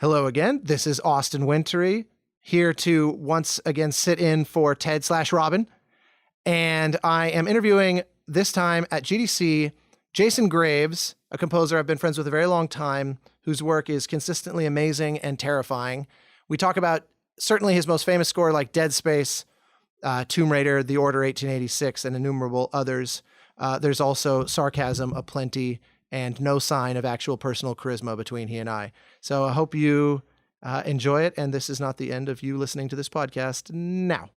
Hello again. This is Austin Wintory, here to once again sit in for Ted/Robin. And I am interviewing this time at GDC Jason Graves, a composer I've been friends with a very long time, whose work is consistently amazing and terrifying. We talk about certainly his most famous score like Dead Space, Tomb Raider, The Order 1886, and innumerable others. There's also sarcasm aplenty and no sign of actual personal charisma between he and I. So I hope you enjoy it, and this is not the end of you listening to this podcast now.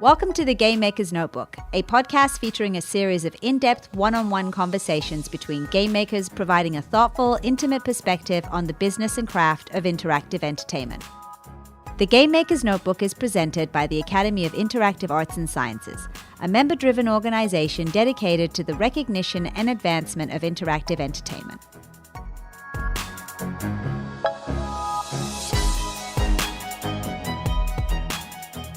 Welcome to The Game Maker's Notebook, a podcast featuring a series of in-depth one-on-one conversations between game makers providing a thoughtful, intimate perspective on the business and craft of interactive entertainment. The Game Maker's Notebook is presented by the Academy of Interactive Arts and Sciences, a member-driven organization dedicated to the recognition and advancement of interactive entertainment.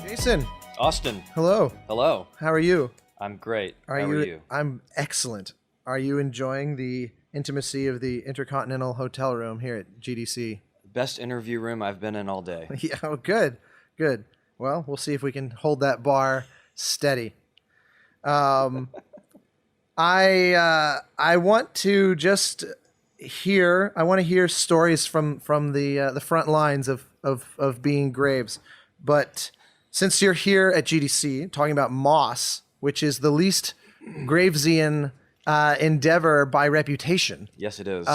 Jason. Austin. Hello. Hello. How are you? I'm great. How are you? I'm excellent. Are you enjoying the intimacy of the Intercontinental Hotel room here at GDC? Best interview room I've been in all day. Yeah, oh, good. Well, we'll see if we can hold that bar steady. I want to just hear. I want to hear stories from the front lines of being Graves. But since you're here at GDC talking about Moss, which is the least Gravesian endeavor by reputation. Yes, it is.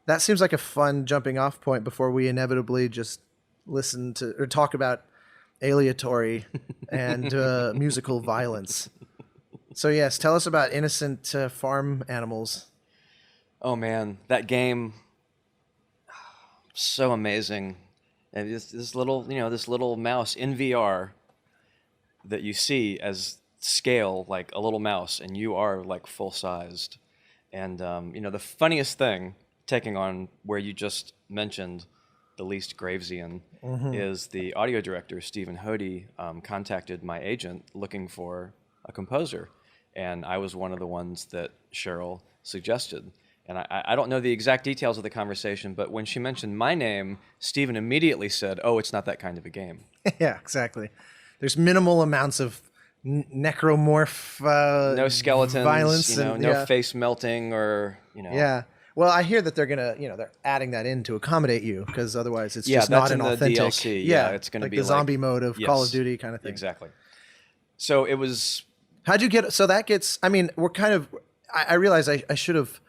That seems like a fun jumping off point before we inevitably just listen to or talk about aleatory and musical violence. So yes, tell us about Innocent Farm Animals. Oh man, that game, so amazing. And this little mouse in VR that you see as scale like a little mouse, and you are like full sized. And the funniest thing, taking on where you just mentioned the least Gravesian, is the audio director, Stephen Hody, contacted my agent looking for a composer. And I was one of the ones that Cheryl suggested. And I don't know the exact details of the conversation, but when she mentioned my name, Stephen immediately said, "Oh, it's not that kind of a game." Yeah, exactly. There's minimal amounts of necromorph no skeletons, violence, no face melting or. Yeah. Well, I hear that they're gonna, they're adding that in to accommodate you because otherwise it's just not an authentic. DLC. Yeah, it's going to be the zombie mode of Call of Duty kind of thing. Exactly. So it was. How'd you get? So that gets. I mean, we're kind of. I realize I should have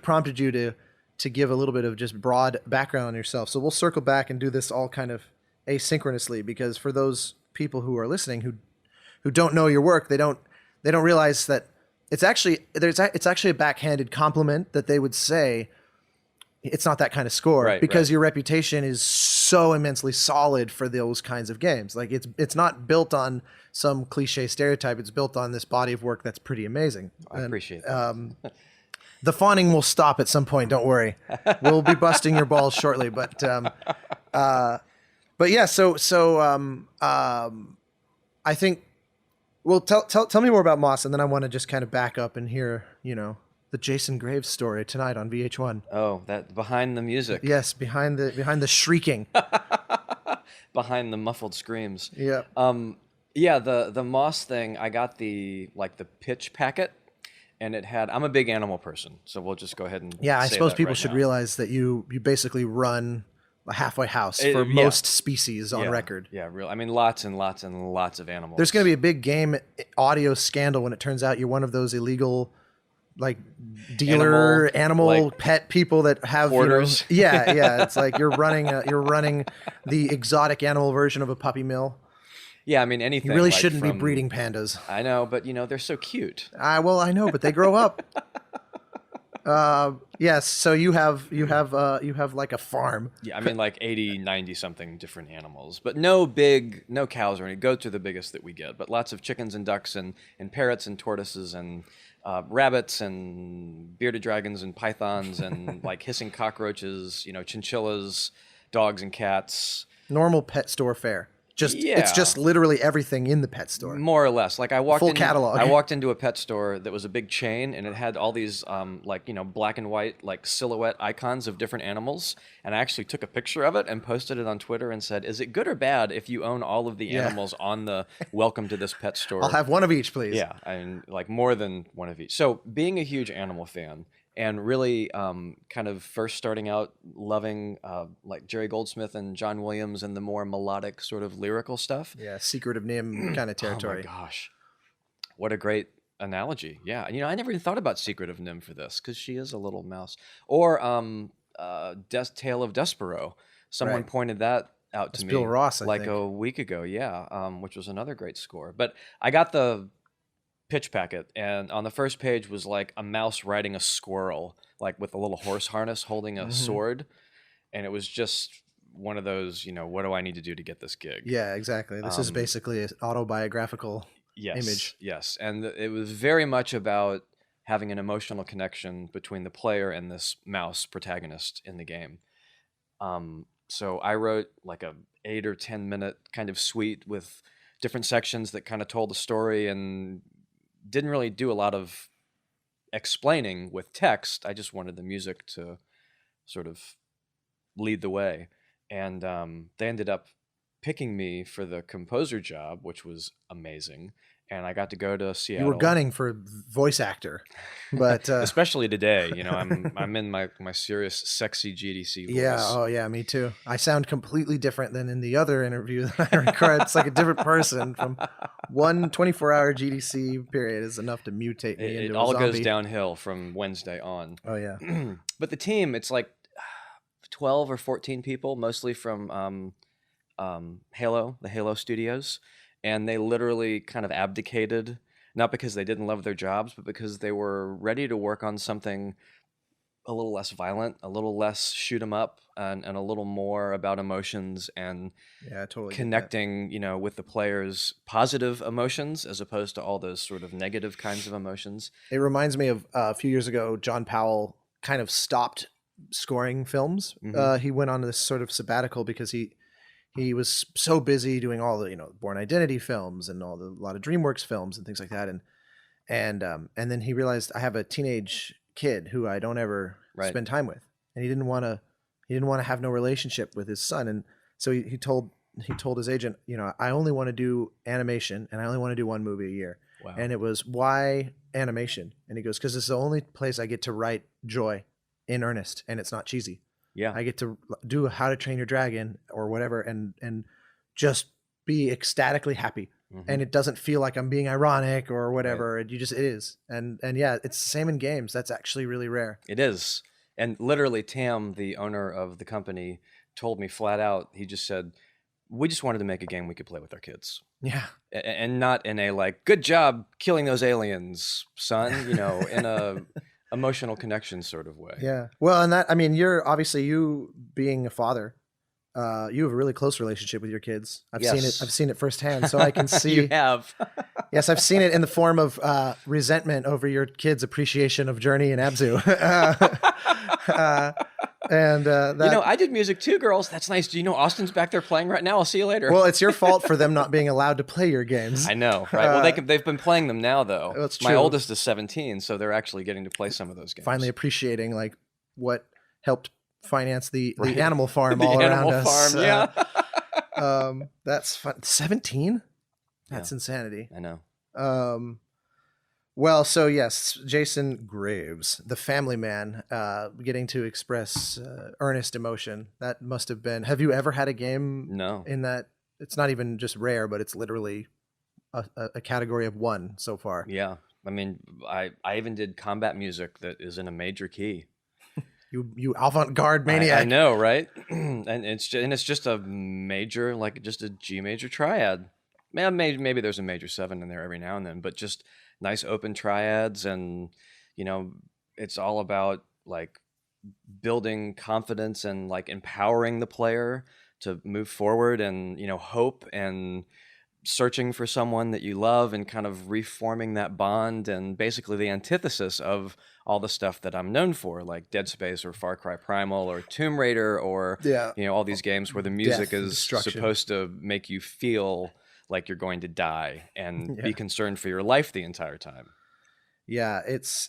prompted you to give a little bit of just broad background on yourself. So we'll circle back and do this all kind of asynchronously because for those people who are listening who don't know your work, they don't realize that. It's actually a backhanded compliment that they would say it's not that kind of score because your reputation is so immensely solid for those kinds of games. Like it's not built on some cliche stereotype. It's built on this body of work that's pretty amazing. I appreciate that. The fawning will stop at some point. Don't worry. We'll be busting your balls shortly. But yeah. So I think. Well, tell me more about Moss, and then I want to just kind of back up and hear, the Jason Graves story tonight on VH1. Oh, that behind the music. Yes, behind the shrieking, behind the muffled screams. Yeah. The Moss thing. I got the pitch packet, and it had. I'm a big animal person, so we'll just go ahead and. Yeah, I say suppose that people right should now. realize that you basically run a halfway house for most species on record. Yeah, real. I mean, lots and lots and lots of animals. There's going to be a big game audio scandal when it turns out you're one of those illegal, like dealer animal like pet people that have orders. Yeah. It's like you're running the exotic animal version of a puppy mill. Yeah, I mean anything. You really shouldn't be breeding pandas. I know, but they're so cute. Well, I know, but they grow up. Yes, so you have like a farm. Yeah, I mean like 80, 90 something different animals, but no cows or any goats are the biggest that we get, but lots of chickens and ducks and parrots and tortoises and rabbits and bearded dragons and pythons and like hissing cockroaches, chinchillas, dogs and cats. Normal pet store fare. It's just literally everything in the pet store. More or less. Like I walked Full catalog. I walked into a pet store that was a big chain, and it had all these black and white like silhouette icons of different animals. And I actually took a picture of it and posted it on Twitter and said, "Is it good or bad if you own all of the animals on the welcome to this pet store?" I'll have one of each, please. Yeah, and like more than one of each. So being a huge animal fan and really kind of first starting out loving like Jerry Goldsmith and John Williams and the more melodic sort of lyrical stuff. Yeah, Secret of NIMH kind of territory. Oh my gosh, what a great analogy. Yeah, I never even thought about Secret of NIMH for this because she is a little mouse. Or Tale of Despero. Someone pointed that out to me. Bill Ross, I think. A week ago, which was another great score. But I got the pitch packet, and on the first page was like a mouse riding a squirrel, like with a little horse harness holding a sword, and it was just one of those, what do I need to do to get this gig? Yeah, exactly. This is basically an autobiographical image. Yes, and it was very much about having an emotional connection between the player and this mouse protagonist in the game. So I wrote like a 8 or 10 minute kind of suite with different sections that kind of told the story and didn't really do a lot of explaining with text. I just wanted the music to sort of lead the way. And they ended up picking me for the composer job, which was amazing. And I got to go to Seattle. You were gunning for voice actor, but especially today, I'm in my serious, sexy GDC voice. Yeah, oh yeah, me too. I sound completely different than in the other interview that I recorded. It's like a different person. From one 24-hour GDC period is enough to mutate me into a zombie. It all goes downhill from Wednesday on. Oh yeah. But the team, it's like 12 or 14 people, mostly from Halo, the Halo studios. And they literally kind of abdicated, not because they didn't love their jobs, but because they were ready to work on something a little less violent, a little less shoot 'em up, and a little more about emotions and totally connecting, with the players' positive emotions as opposed to all those sort of negative kinds of emotions. It reminds me of a few years ago, John Powell kind of stopped scoring films. He went on this sort of sabbatical because he was so busy doing all the Born Identity films and a lot of DreamWorks films and things like that, and then he realized I have a teenage kid who I don't ever spend time with, and he didn't want to have no relationship with his son, and so he told his agent, I only want to do animation and I only want to do one movie a year. Wow. And it was, why animation? And he goes, because it's the only place I get to write joy in earnest, and it's not cheesy. Yeah, I get to do How to Train Your Dragon or whatever, and just be ecstatically happy, and it doesn't feel like I'm being ironic or whatever. Right. It is, and yeah, it's the same in games. That's actually really rare. It is, and literally, Tam, the owner of the company, told me flat out. He just said, "We just wanted to make a game we could play with our kids." Yeah, and not in a like, "Good job killing those aliens, son," in a emotional connection sort of way. Yeah. Well, and you being a father, you have a really close relationship with your kids. I've seen it firsthand, so I can see. You have. Yes, I've seen it in the form of resentment over your kids' appreciation of Journey and Abzu. I did music too, girls. That's nice. Do you know Austin's back there playing right now? I'll see you later. Well, it's your fault for them not being allowed to play your games. I know, right? Well, they've been playing them now, though. That's true. My oldest is 17, so they're actually getting to play some of those games. Finally appreciating like what helped finance the Animal Farm all around us. Animal Farm, yeah. That's fun. 17? That's insanity. I know. Well, so yes, Jason Graves, the family man, getting to express earnest emotion. That must have been. Have you ever had a game? No. In that, it's not even just rare, but it's literally a category of one so far. Yeah, I mean, I even did combat music that is in a major key. You avant-garde maniac. I know, right? and it's just a major, like just a G major triad. Maybe there's a major 7 in there every now and then, but just nice open triads, and it's all about like building confidence and like empowering the player to move forward, and hope, and searching for someone that you love and kind of reforming that bond, and basically the antithesis of all the stuff that I'm known for, like Dead Space or Far Cry Primal or Tomb Raider or all these games where the music is supposed to make you feel like you're going to die and be concerned for your life the entire time. Yeah, it's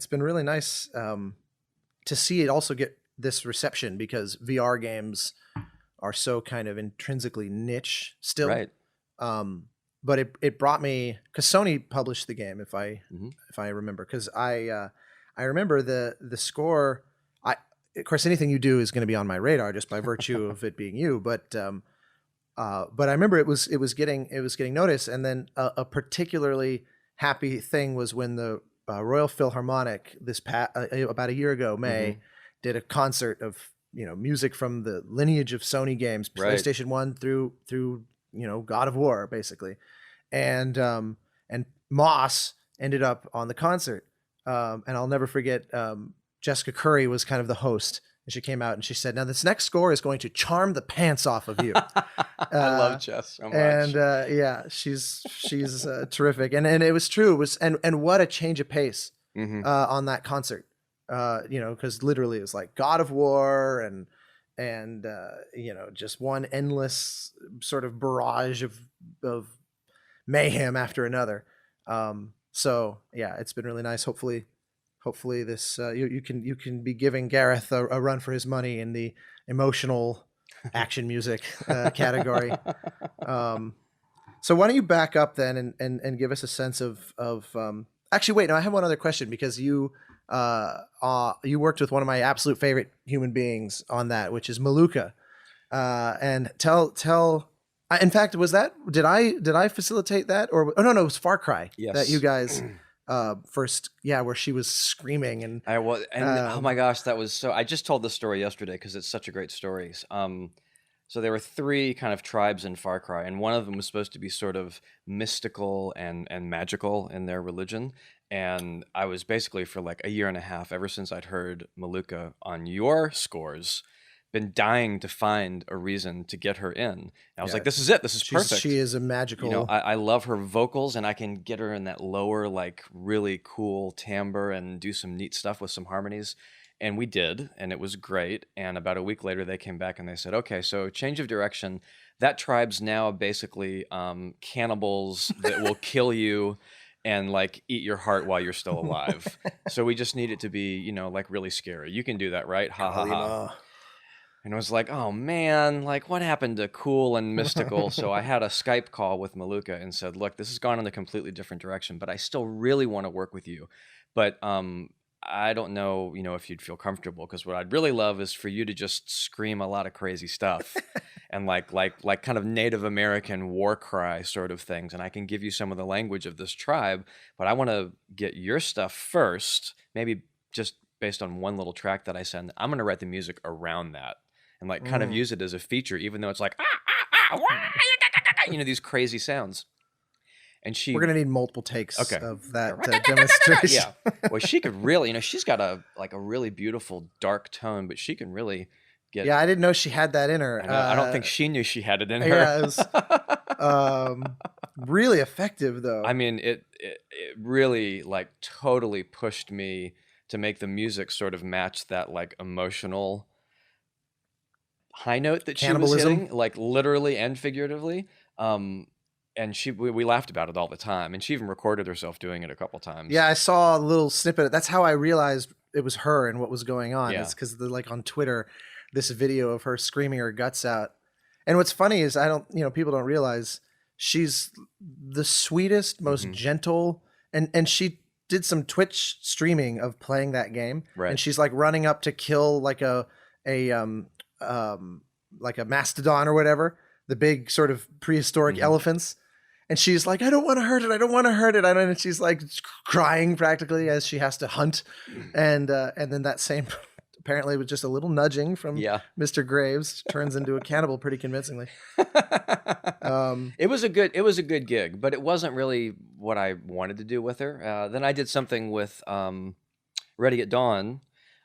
been really nice to see it also get this reception, because VR games are so kind of intrinsically niche still. Right. But it brought me, because Sony published the game, if I remember, because I remember the score. Of course, anything you do is going to be on my radar just by virtue of it being you. But I remember it was getting noticed, and then a particularly happy thing was when the Royal Philharmonic about a year ago, May, did a concert of music from the lineage of Sony games, PlayStation 1 through God of War, basically, and Moss ended up on the concert, and I'll never forget. Jessica Curry was kind of the host, and she came out and she said, "Now this next score is going to charm the pants off of you." I love Jess so much, and she's terrific, and it was true. It was and what a change of pace on that concert, because literally it was like God of War and just one endless sort of barrage of mayhem after another. So yeah, it's been really nice. Hopefully this you can be giving Gareth a run for his money in the emotional action music category. So why don't you back up then and give us a sense of actually wait, no, I have one other question, because you worked with one of my absolute favorite human beings on that, which is Maluka. And tell. In fact, did I facilitate that, or no, it was Far Cry that you guys first, where she was screaming and oh my gosh, that was so. I just told this story yesterday because it's such a great story. So there were 3 kind of tribes in Far Cry, and one of them was supposed to be sort of mystical and magical in their religion. And I was basically, for like a year and a half, ever since I'd heard Maluka on your scores, been dying to find a reason to get her in. And I was like, this is it. This is perfect. She is a magical... I love her vocals, and I can get her in that lower, like really cool timbre and do some neat stuff with some harmonies. And we did, and it was great. And about a week later, they came back and they said, okay, so change of direction. That tribe's now basically cannibals that will kill you and like eat your heart while you're still alive. So we just need it to be, like really scary. You can do that, right? Ha ha ha. And I was like, oh man, like what happened to cool and mystical? So I had a Skype call with Maluka and said, look, this has gone in a completely different direction, but I still really want to work with you. But I don't know, if you'd feel comfortable, because what I'd really love is for you to just scream a lot of crazy stuff and like kind of Native American war cry sort of things. And I can give you some of the language of this tribe, but I want to get your stuff first, maybe just based on one little track that I send. I'm going to write the music around that and like kind of use it as a feature, even though it's like, these crazy sounds. And we're going to need multiple takes of that demonstration. Yeah. Well, she could really, she's got a really beautiful dark tone, but she can really get... Yeah, I didn't know she had that in her. I don't think she knew she had it in her. Yeah, it was really effective, though. I mean, it really like totally pushed me to make the music sort of match that like emotional high note that she was hitting, like literally and figuratively. And we laughed about it all the time, and she even recorded herself doing it a couple times. Yeah, I saw a little snippet. That's how I realized it was her and what was going on. Yeah. It's because like on Twitter, this video of her screaming her guts out. And what's funny is people don't realize she's the sweetest, most gentle, and she did some Twitch streaming of playing that game, right. And she's like running up to kill like a mastodon or whatever, the big sort of prehistoric elephants. And she's like, I don't want to hurt it. I don't want to hurt it. And she's like crying practically as she has to hunt. And then that same, apparently with just a little nudging from Mr. Graves, turns into a cannibal pretty convincingly. It was a good gig, but it wasn't really what I wanted to do with her. Then I did something with Ready at Dawn,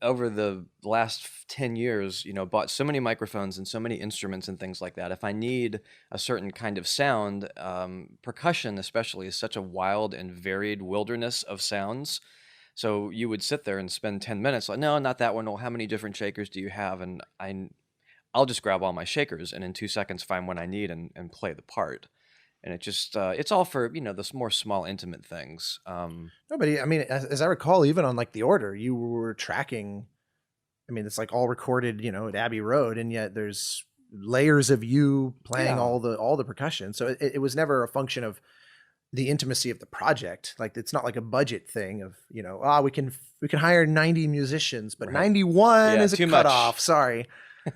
over the last 10 years, bought so many microphones and so many instruments and things like that. If I need a certain kind of sound, percussion especially is such a wild and varied wilderness of sounds. So you would sit there and spend 10 minutes like, no, not that one. Well, how many different shakers do you have? And I'll just grab all my shakers and in 2 seconds find one I need and play the part. And it just, it's all for, the more small, intimate things. No, but I mean, as I recall, even on like the order, you were tracking. I mean, it's like all recorded, at Abbey Road, and yet there's layers of you playing all the percussion. So it was never a function of the intimacy of the project. Like, it's not like a budget thing of, we can hire 90 musicians, but 91 is a cutoff. Sorry.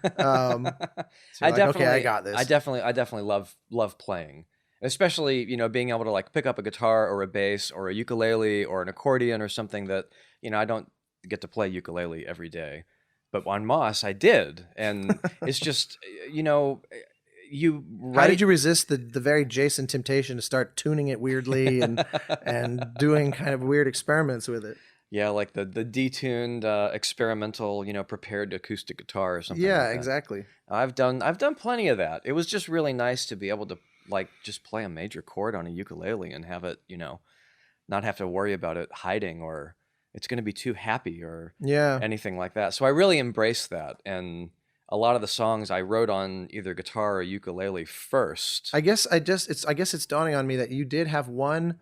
So okay, I got this. I definitely love playing. Especially, being able to like pick up a guitar or a bass or a ukulele or an accordion or something that, I don't get to play ukulele every day. But on Moss, I did. And it's just, How did you resist the very Jason temptation to start tuning it weirdly and doing kind of weird experiments with it? Yeah, like the detuned experimental, prepared acoustic guitar or something. Yeah, like exactly. I've done plenty of that. It was just really nice to be able to like just play a major chord on a ukulele and have it, not have to worry about it hiding or it's going to be too happy or anything like that. So I really embraced that. And a lot of the songs I wrote on either guitar or ukulele first. I guess it's dawning on me that you did have one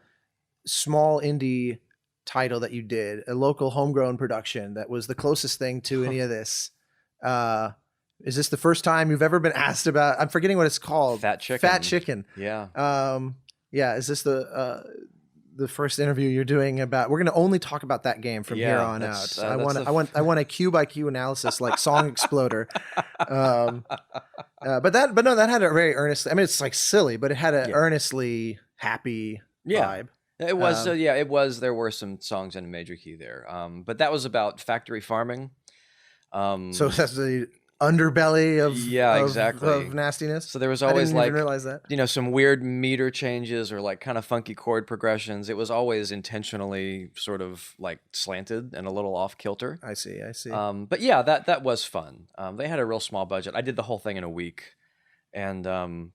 small indie title that you did, a local homegrown production that was the closest thing to any of this. Is this the first time you've ever been asked about? I'm forgetting what it's called. Fat Chicken. Yeah. Is this the first interview you're doing about? We're going to only talk about that game from here on out. I want a cue by cue analysis like Song Exploder. But that had a very earnest. I mean, it's like silly, but it had an earnestly happy vibe. It was. It was. There were some songs in a major key there. But that was about factory farming. So that's the underbelly of nastiness. So there was always like, realize that. Some weird meter changes or like kind of funky chord progressions. It was always intentionally sort of like slanted and a little off kilter. I see. But yeah, that was fun. They had a real small budget. I did the whole thing in a week, and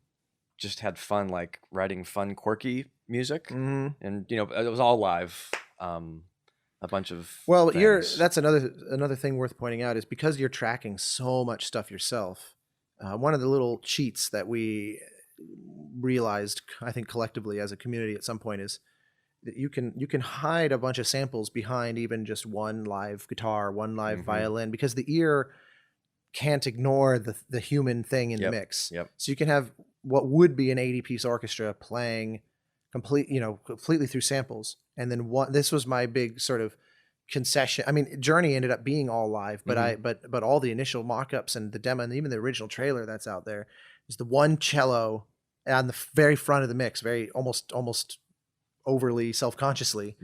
just had fun like writing fun, quirky music. Mm-hmm. And it was all live. A bunch of things. That's another thing worth pointing out is because you're tracking so much stuff yourself. One of the little cheats that we realized, I think collectively as a community at some point, is that you can hide a bunch of samples behind even just one live guitar, one live violin, because the ear can't ignore the human thing in the mix. Yep. So you can have what would be an 80-piece orchestra playing completely through samples. And then this was my big sort of concession. I mean, Journey ended up being all live, but but all the initial mock-ups and the demo and even the original trailer that's out there is the one cello on the very front of the mix, very almost overly self-consciously,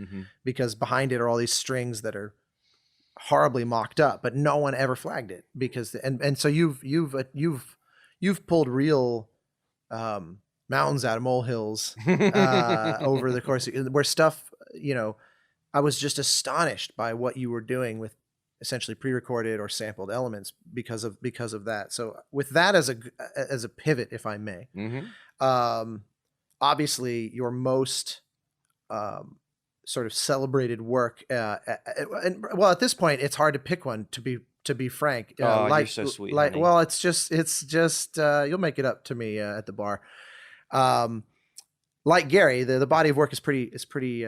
because behind it are all these strings that are horribly mocked up, but no one ever flagged it because and so you've pulled real mountains out of molehills over the course of, where stuff, I was just astonished by what you were doing with essentially pre-recorded or sampled elements because of that. So with that as a pivot, if I may, obviously your most sort of celebrated work, at this point it's hard to pick one, to be frank. You're so sweet, honey. Well, it's just you'll make it up to me at the bar. Like Gary, the body of work is pretty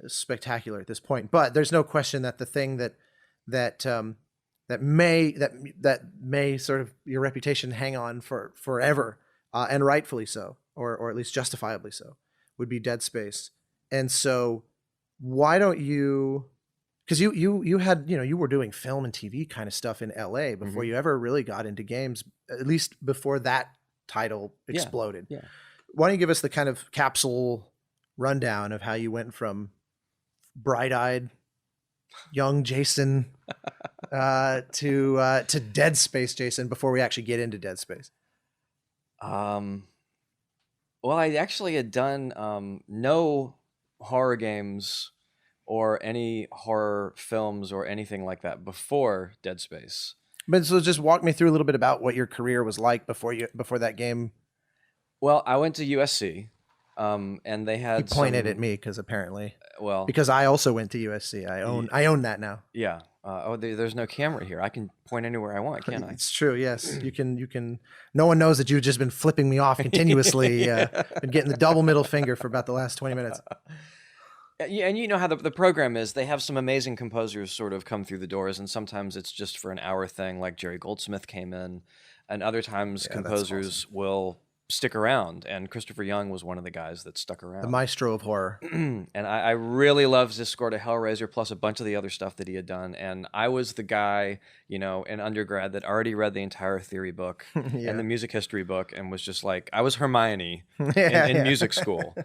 spectacular at this point. But there's no question that the thing that may sort of your reputation hang on for forever, and rightfully so, or at least justifiably so, would be Dead Space. And so, why don't you? Because you had you were doing film and TV kind of stuff in LA before you ever really got into games, at least before that title exploded. Yeah. Why don't you give us the kind of capsule rundown of how you went from bright-eyed young Jason to Dead Space Jason before we actually get into Dead Space? Well, I actually had done no horror games or any horror films or anything like that before Dead Space. But so just walk me through a little bit about what your career was like before that game. Well, I went to USC, and they had You pointed at me because apparently, well, because I also went to USC. I own that now. yeah. There's no camera here. I can point anywhere I want, can't I? It's true. Yes, you can. No one knows that you've just been flipping me off continuously. Been getting the double middle finger for about the last 20 minutes. Yeah, and you know how the program is. They have some amazing composers sort of come through the doors, and sometimes it's just for an hour thing, like Jerry Goldsmith came in, and other times composers will stick around, and Christopher Young was one of the guys that stuck around. The maestro of horror. And I really loved his score to Hellraiser, plus a bunch of the other stuff that he had done. And I was the guy, in undergrad that already read the entire theory book and the music history book, and was just like, I was Hermione in music school.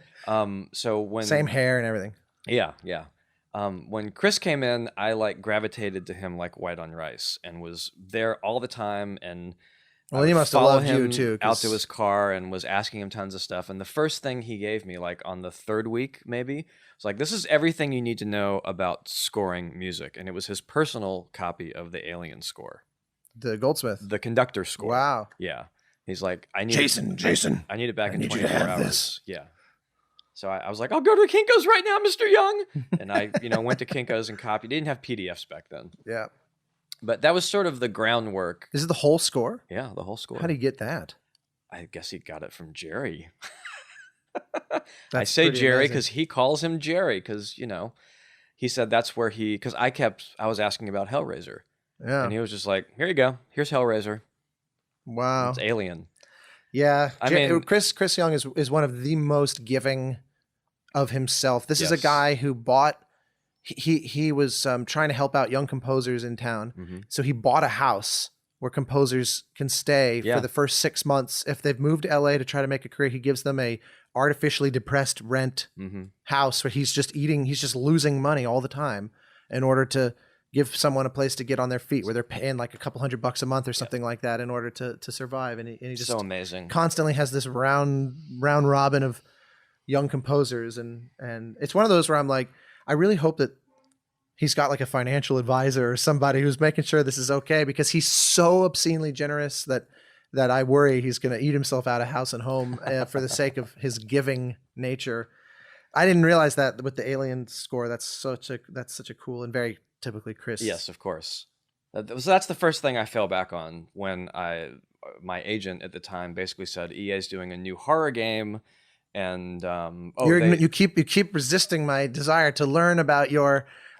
So when same hair and everything. Yeah. When Chris came in, I gravitated to him like white on rice, and was there all the time, and well, he must have loved you too. Out to his car and was asking him tons of stuff. And the first thing he gave me, on the third week maybe, was like, this is everything you need to know about scoring music. And it was his personal copy of the Alien score. The Goldsmith. The conductor score. Wow. Yeah. He's like, I need Jason. I need it back in need 24 you to have hours. This. Yeah. So I was like, I'll go to Kinko's right now, Mr. Young. And I, went to Kinko's and copied. They didn't have PDFs back then. Yeah. But that was sort of the groundwork. Is it the whole score? Yeah, the whole score. How do you get that? I guess he got it from Jerry. That's I say Jerry amazing. because he calls him Jerry because, he said that's where because I was asking about Hellraiser. Yeah. And he was just like, here you go. Here's Hellraiser. Wow. It's Alien. Yeah. I mean, Chris Young is one of the most giving of himself. This is a Yes. guy who bought, he was trying to help out young composers in town. Mhm. So he bought a house where composers can stay Yeah. for the first 6 months. If they've moved to LA to try to make a career, he gives them a artificially depressed rent house where he's just losing money all the time in order to give someone a place to get on their feet, where they're paying like a couple $100 a month or something like that in order to survive. And he just So amazing. constantly has this round robin of young composers. And it's one of those where I'm like, I really hope that he's got like a financial advisor or somebody who's making sure this is okay, because he's so obscenely generous that I worry he's going to eat himself out of house and home for the sake of his giving nature. I didn't realize that with the Alien score. That's such a cool and very typically Chris. Yes, of course. So that's the first thing I fell back on when my agent at the time basically said EA's doing a new horror game, and you keep resisting my desire to learn about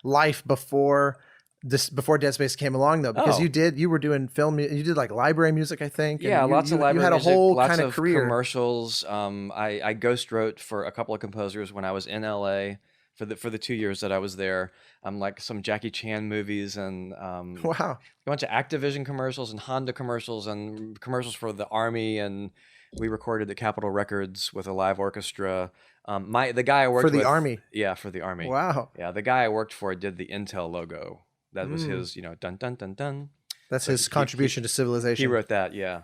life before Dead Space came along, though, because you were doing film, you did like library music, I think. Yeah, lots of library music. You had a music, whole lots kind of career. Commercials. I ghost wrote for a couple of composers when I was in LA for the 2 years that I was there. Like some Jackie Chan movies and Wow, a bunch of Activision commercials and Honda commercials and commercials for the Army, and we recorded at Capitol Records with a live orchestra. The guy I worked for the with, Army. Yeah, for the Army. Wow. Yeah, the guy I worked for did the Intel logo. That was his, dun dun dun dun. That's his contribution to civilization. He wrote that, yeah.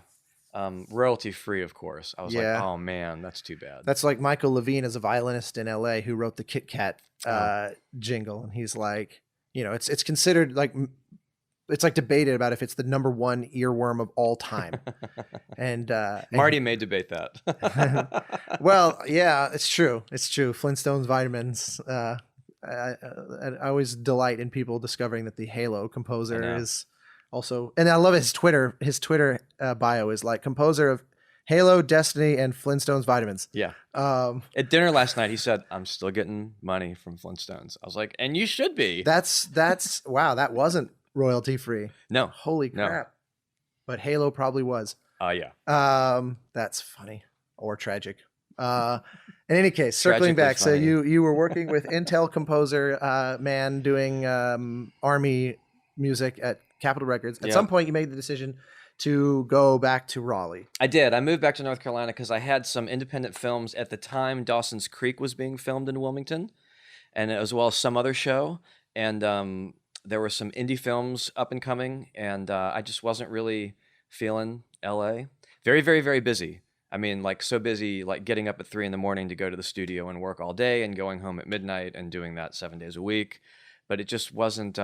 Royalty free, of course. I was like, Yeah. oh man, that's too bad. That's like Michael Levine is a violinist in LA who wrote the Kit Kat jingle, and he's like, it's considered like, it's like debated about if it's the number one earworm of all time. And Marty may debate that. well, yeah, it's true. Flintstones vitamins. I always delight in people discovering that the Halo composer is also, and I love his Twitter. His Twitter bio is like composer of Halo, Destiny, and Flintstones vitamins. Yeah. At dinner last night, he said, "I'm still getting money from Flintstones." I was like, "And you should be." That's wow. That wasn't royalty free. No. Holy No. crap! But Halo probably was. Yeah. That's funny or tragic. In any case, circling back, so you were working with Intel composer man doing Army music at Capitol Records. At some point, you made the decision to go back to Raleigh. I did. I moved back to North Carolina because I had some independent films at the time. Dawson's Creek was being filmed in Wilmington, and as well as some other show. And there were some indie films up and coming, and I just wasn't really feeling LA. Very, very, very busy. I mean, like so busy, like getting up at 3 a.m. to go to the studio and work all day and going home at midnight and doing that 7 days a week. But it just wasn't,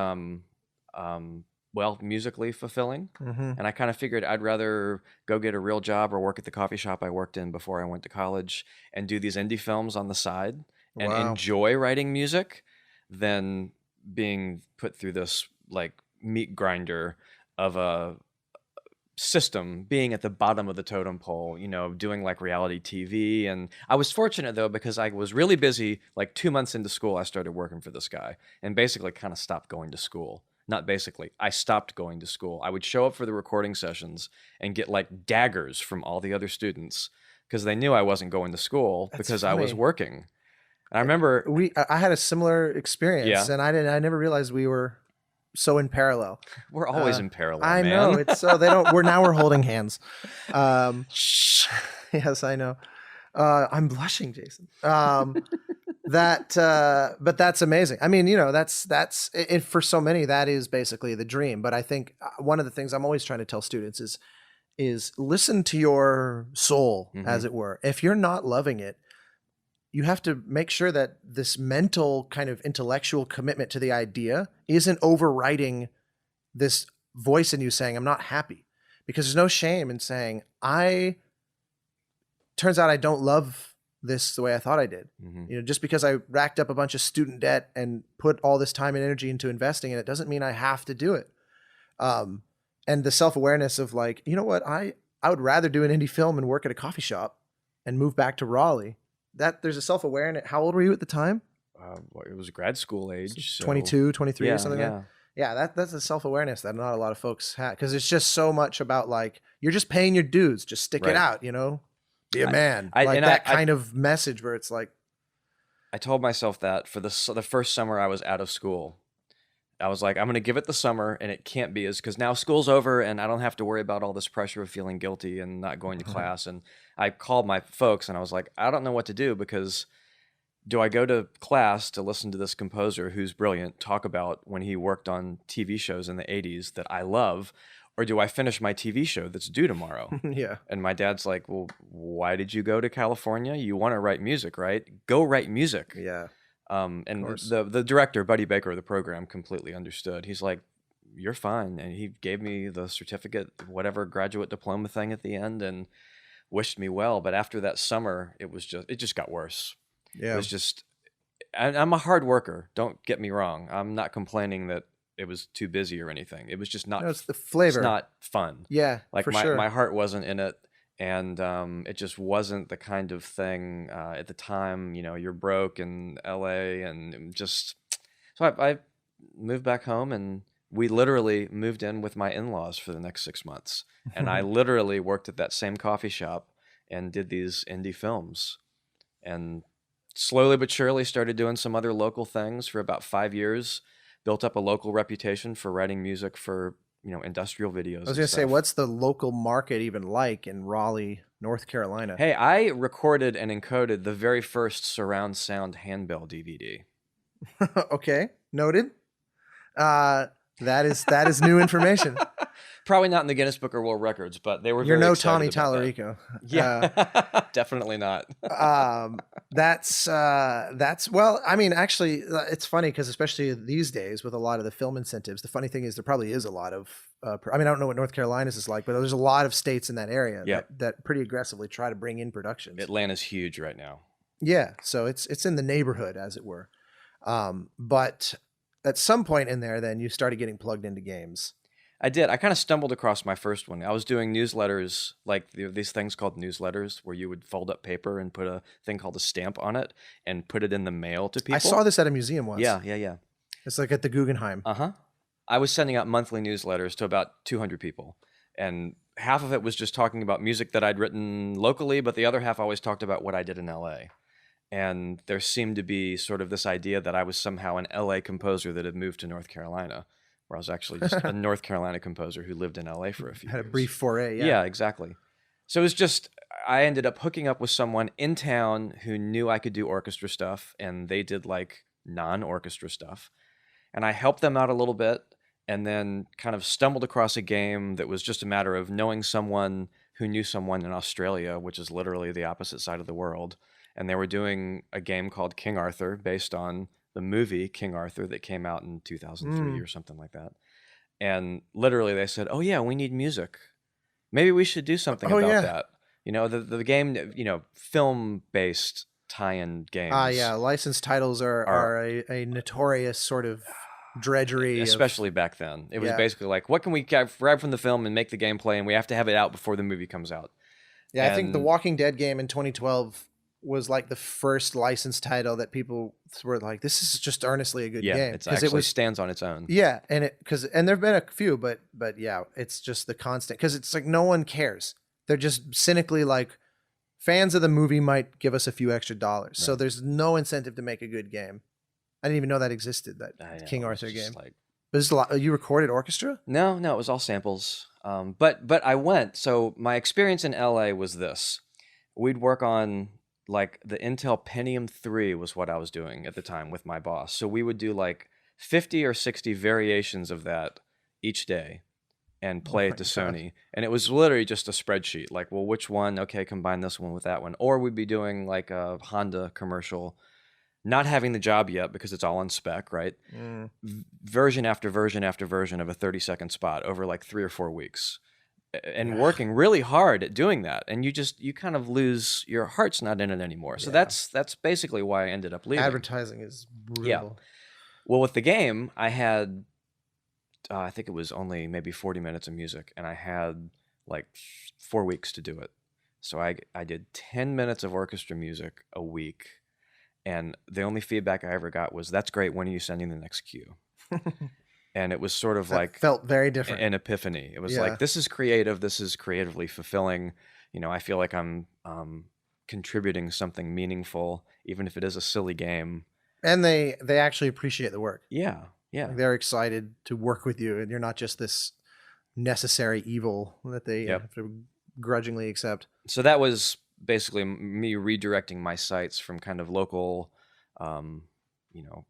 well, musically fulfilling. And I kind of figured I'd rather go get a real job or work at the coffee shop I worked in before I went to college and do these indie films on the side and Wow. enjoy writing music than being put through this like meat grinder of a system, being at the bottom of the totem pole, you know, doing like reality TV. And I was fortunate though, because I was really busy. Like 2 months into school, I started working for this guy and basically kind of stopped going to school. Not basically, I stopped going to school. I would show up for the recording sessions and get like daggers from all the other students because they knew I wasn't going to school because I was funny. working. And I remember I had a similar experience, Yeah. and I never realized we were so in parallel. we're always in parallel, I man. know it's so they don't. We're holding hands. Shh. Yes, I know. I'm blushing, Jason. But that's amazing. I mean, you know, that's it, for so many, that is basically the dream. But I think one of the things I'm always trying to tell students is listen to your soul, as it were. If you're not loving it, you have to make sure that this mental kind of intellectual commitment to the idea isn't overriding this voice in you saying, I'm not happy. Because there's no shame in saying, turns out I don't love this the way I thought I did. You know, just because I racked up a bunch of student debt and put all this time and energy into investing in it doesn't mean I have to do it. And the self-awareness of like, you know what, I would rather do an indie film and work at a coffee shop and move back to Raleigh. That there's a self-awareness. How old were you at the time? Well, it was grad school age. So 22, 23 yeah, or something like that? Yeah, that's a self-awareness that not a lot of folks have, because it's just so much about like, you're just paying your dues, just stick it Right. out, you know, be a man. I- like and that I- kind of message where it's like, I told myself that for the first summer I was out of school. I was like, I'm going to give it the summer, and it can't be, because now school's over and I don't have to worry about all this pressure of feeling guilty and not going to class. And I called my folks and I was like, I don't know what to do, because do I go to class to listen to this composer who's brilliant talk about when he worked on TV shows in the 80s that I love, or do I finish my TV show that's due tomorrow? yeah, And my dad's like, well, why did you go to California? You want to write music, right? Go write music. yeah. And course. the director, Buddy Baker of the program, completely understood. He's like, you're fine. And he gave me the certificate, whatever graduate diploma thing at the end, and wished me well. But after that summer, it just got worse. Yeah. It was just, I'm a hard worker. Don't get me wrong. I'm not complaining that it was too busy or anything. It was just not, No, it's the flavor. it's not fun. Yeah, Like for my, sure. my heart wasn't in it. And it just wasn't the kind of thing at the time, you know, you're broke in LA, and just, so I moved back home, and we literally moved in with my in-laws for the next 6 months. And I literally worked at that same coffee shop and did these indie films, and slowly but surely started doing some other local things for about 5 years, built up a local reputation for writing music for, you know, industrial videos. I was going to say, what's the local market even like in Raleigh, North Carolina? Hey, I recorded and encoded the very first surround sound handbell DVD. Okay, noted. That is new information. Probably not in the Guinness Book of World Records, but they were You're very no excited Tommy about that. Tallarico. Yeah, definitely not. That's well, I mean, actually, it's funny because especially these days with a lot of the film incentives, the funny thing is there probably is a lot of, I mean, I don't know what North Carolina's is like, but there's a lot of states in that area Yep. that pretty aggressively try to bring in productions. Atlanta's huge right now. Yeah, so it's in the neighborhood, as it were. But at some point in there, then you started getting plugged into games. I did. I kind of stumbled across my first one. I was doing newsletters, like these things called newsletters, where you would fold up paper and put a thing called a stamp on it and put it in the mail to people. I saw this at a museum once. Yeah. It's like at the Guggenheim. Uh-huh. I was sending out monthly newsletters to about 200 people, and half of it was just talking about music that I'd written locally, but the other half always talked about what I did in LA. And there seemed to be sort of this idea that I was somehow an LA composer that had moved to North Carolina, where I was actually just a North Carolina composer who lived in LA for a few Had a years. brief foray. Yeah, exactly. So it was just, I ended up hooking up with someone in town who knew I could do orchestra stuff, and they did like non-orchestra stuff. And I helped them out a little bit, and then kind of stumbled across a game that was just a matter of knowing someone who knew someone in Australia, which is literally the opposite side of the world, and they were doing a game called King Arthur based on the movie King Arthur that came out in 2003 or something like that. And literally they said, "Oh yeah, we need music. Maybe we should do something about that." You know, the game, you know, film-based tie-in games. Yeah, licensed titles are a notorious sort of drudgery. Especially back then. It was basically like, what can we grab from the film and make the gameplay, and we have to have it out before the movie comes out. Yeah, I think the Walking Dead game in 2012 was like the first licensed title that people were like, this is just earnestly a good game. Yeah, it actually stands on its own. Yeah, and there've been a few, but yeah, it's just the constant, because it's like no one cares. They're just cynically like, fans of the movie might give us a few extra dollars. Right. So there's no incentive to make a good game. I didn't even know that existed, that King Arthur game. Like, was you recorded orchestra? No, it was all samples. But I went. So my experience in LA was this. We'd work on like the Intel Pentium 3 was what I was doing at the time with my boss. So we would do like 50 or 60 variations of that each day and play it to Sony. And it was literally just a spreadsheet. Like, well, which one? Okay, combine this one with that one. Or we'd be doing like a Honda commercial, not having the job yet because it's all on spec, right? Version after version after version of a 30-second spot over like 3 or 4 weeks. And working really hard at doing that. And you kind of lose, your heart's not in it anymore. So that's basically why I ended up leaving. Advertising is brutal. Yeah. Well, with the game, I had... I think it was only maybe 40 minutes of music, and I had like 4 weeks to do it. So I did 10 minutes of orchestra music a week, and the only feedback I ever got was, "That's great. When are you sending the next cue?" And it was sort of like felt very different. An epiphany. It was like, this is creative. This is creatively fulfilling. You know, I feel like I'm contributing something meaningful, even if it is a silly game. And they actually appreciate the work. Yeah. Yeah, like they're excited to work with you, and you're not just this necessary evil that they have to grudgingly accept. So that was basically me redirecting my sights from kind of local,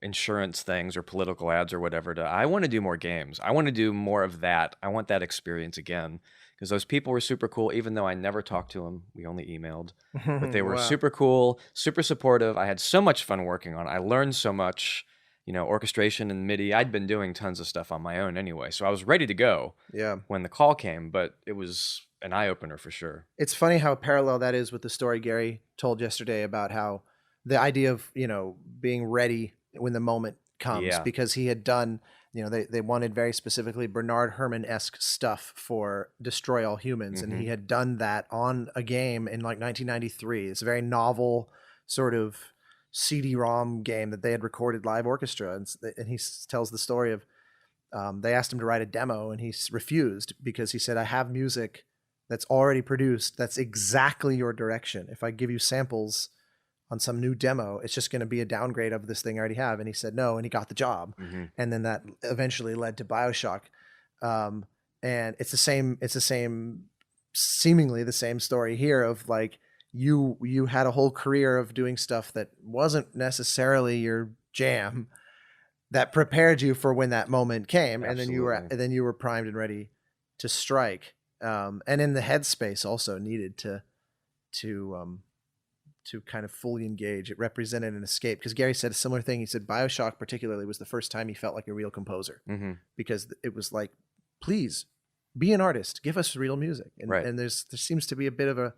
insurance things or political ads or whatever to, I want to do more games. I want to do more of that. I want that experience again, because those people were super cool, even though I never talked to them. We only emailed, but they were super cool, super supportive. I had so much fun working on it. I learned so much. You know, orchestration and MIDI. I'd been doing tons of stuff on my own anyway, so I was ready to go when the call came, but it was an eye-opener for sure. It's funny how parallel that is with the story Gary told yesterday about how the idea of, being ready when the moment comes, because he had done, they wanted very specifically Bernard Herrmann-esque stuff for Destroy All Humans, and he had done that on a game in like 1993. It's a very novel sort of CD-ROM game that they had recorded live orchestra, and he tells the story of they asked him to write a demo, and he refused because he said, "I have music that's already produced that's exactly your direction. If I give you samples on some new demo, it's just going to be a downgrade of this thing I already have." And he said no, and he got the job. And then that eventually led to BioShock, and it's the same seemingly the same story here of like, you had a whole career of doing stuff that wasn't necessarily your jam that prepared you for when that moment came. Absolutely. And then you were primed and ready to strike. And in the headspace also needed to kind of fully engage. It represented an escape, because Gary said a similar thing. He said BioShock particularly was the first time he felt like a real composer, because it was like, please be an artist, give us real music. And there seems to be a bit of a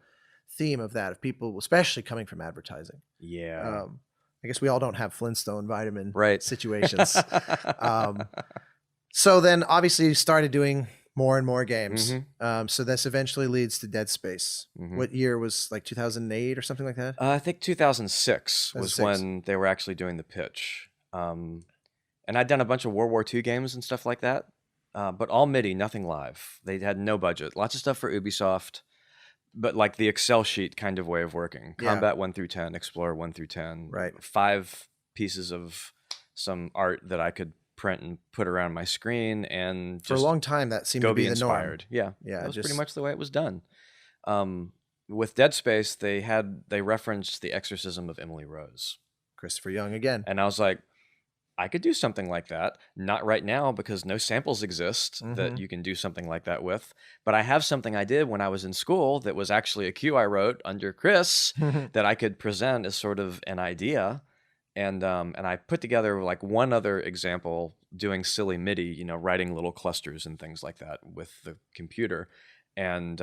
theme of that, of people, especially coming from advertising. I guess we all don't have Flintstone vitamin situations. So then obviously you started doing more and more games. So this eventually leads to Dead Space. What year was, like 2008 or something like that? I think 2006 was when they were actually doing the pitch. And I'd done a bunch of World War II games and stuff like that, but all MIDI, nothing live. They had no budget. Lots of stuff for Ubisoft, but like the Excel sheet kind of way of working. Combat 1 through 10, Explorer 1 through 10. Right. 5 pieces of some art that I could print and put around my screen, and just for a long time that seemed to be the norm. Yeah, that was pretty much the way it was done. With Dead Space, they referenced The Exorcism of Emily Rose, Christopher Young again, and I was like, I could do something like that. Not right now because no samples exist that you can do something like that with. But I have something I did when I was in school that was actually a cue I wrote under Chris that I could present as sort of an idea. And I put together like one other example doing silly MIDI, you know, writing little clusters and things like that with the computer. And